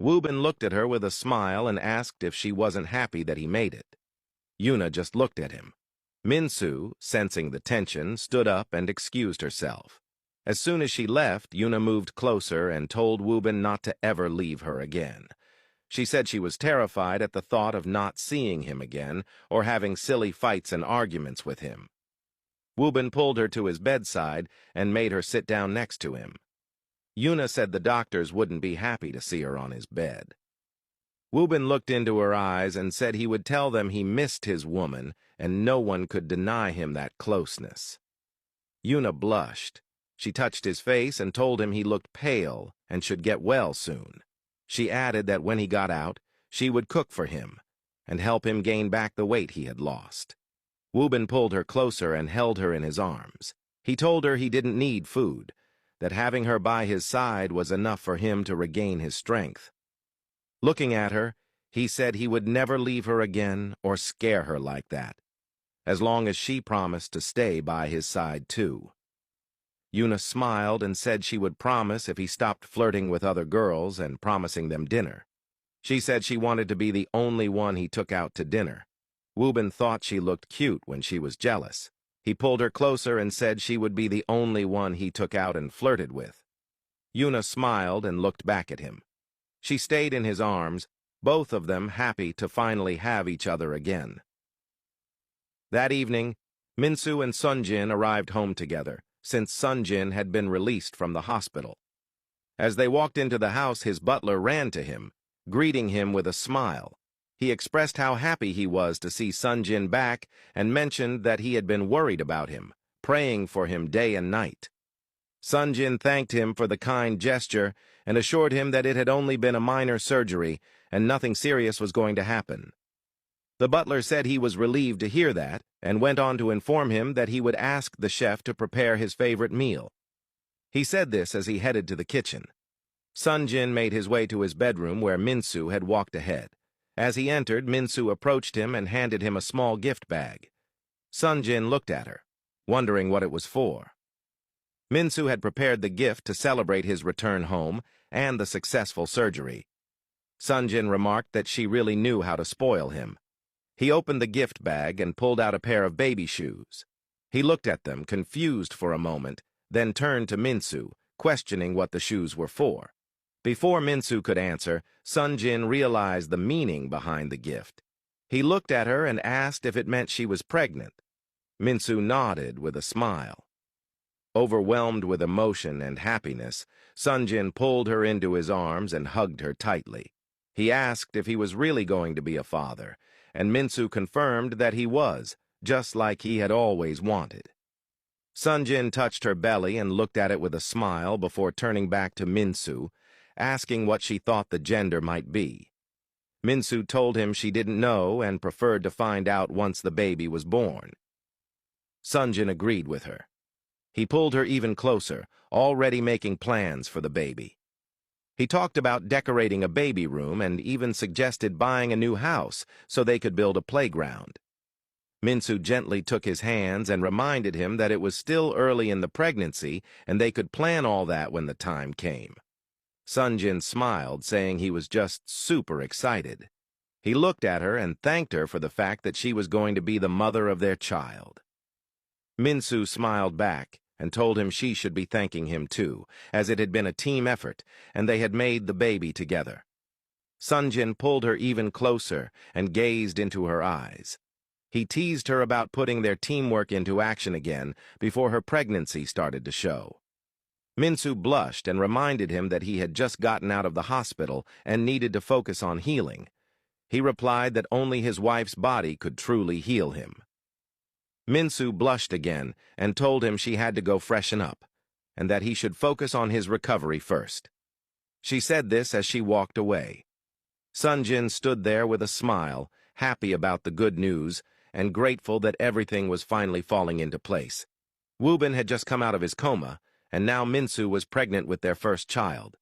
Woobin looked at her with a smile and asked if she wasn't happy that he made it. Yuna just looked at him. Minsu, sensing the tension, stood up and excused herself. As soon as she left, Yuna moved closer and told Woobin not to ever leave her again. She said she was terrified at the thought of not seeing him again or having silly fights and arguments with him. Woobin pulled her to his bedside and made her sit down next to him. Yuna said the doctors wouldn't be happy to see her on his bed. Woobin looked into her eyes and said he would tell them he missed his woman and no one could deny him that closeness. Yuna blushed. She touched his face and told him he looked pale and should get well soon. She added that when he got out, she would cook for him and help him gain back the weight he had lost. Woobin pulled her closer and held her in his arms. He told her he didn't need food, that having her by his side was enough for him to regain his strength. Looking at her, he said he would never leave her again or scare her like that, as long as she promised to stay by his side too. Yuna smiled and said she would promise if he stopped flirting with other girls and promising them dinner. She said she wanted to be the only one he took out to dinner. Woobin thought she looked cute when she was jealous. He pulled her closer and said she would be the only one he took out and flirted with. Yuna smiled and looked back at him. She stayed in his arms, both of them happy to finally have each other again. That evening, Minsu and Sunjin arrived home together, since Sunjin had been released from the hospital. As they walked into the house, his butler ran to him, greeting him with a smile. He expressed how happy he was to see Sunjin back and mentioned that he had been worried about him, praying for him day and night. Sunjin thanked him for the kind gesture and assured him that it had only been a minor surgery and nothing serious was going to happen. The butler said he was relieved to hear that and went on to inform him that he would ask the chef to prepare his favorite meal. He said this as he headed to the kitchen. Sunjin made his way to his bedroom where Minsu had walked ahead. As he entered, Minsu approached him and handed him a small gift bag. Sunjin looked at her, wondering what it was for. Minsu had prepared the gift to celebrate his return home and the successful surgery. Sunjin remarked that she really knew how to spoil him. He opened the gift bag and pulled out a pair of baby shoes. He looked at them, confused for a moment, then turned to Minsu, questioning what the shoes were for. Before Minsu could answer, Sunjin realized the meaning behind the gift. He looked at her and asked if it meant she was pregnant. Minsu nodded with a smile. Overwhelmed with emotion and happiness, Sunjin pulled her into his arms and hugged her tightly. He asked if he was really going to be a father, and Minsu confirmed that he was, just like he had always wanted. Sunjin touched her belly and looked at it with a smile before turning back to Minsu, asking what she thought the gender might be. Minsu told him she didn't know and preferred to find out once the baby was born. Sunjin agreed with her. He pulled her even closer, already making plans for the baby. He talked about decorating a baby room and even suggested buying a new house so they could build a playground. Minsu gently took his hands and reminded him that it was still early in the pregnancy and they could plan all that when the time came. Sunjin smiled, saying he was just super excited. He looked at her and thanked her for the fact that she was going to be the mother of their child. Minsu smiled back and told him she should be thanking him too, as it had been a team effort and they had made the baby together. Sunjin pulled her even closer and gazed into her eyes. He teased her about putting their teamwork into action again before her pregnancy started to show. Minsu blushed and reminded him that he had just gotten out of the hospital and needed to focus on healing. He replied that only his wife's body could truly heal him. Minsu blushed again and told him she had to go freshen up, and that he should focus on his recovery first. She said this as she walked away. Sunjin stood there with a smile, happy about the good news, and grateful that everything was finally falling into place. Woobin had just come out of his coma, and now Minsu was pregnant with their first child.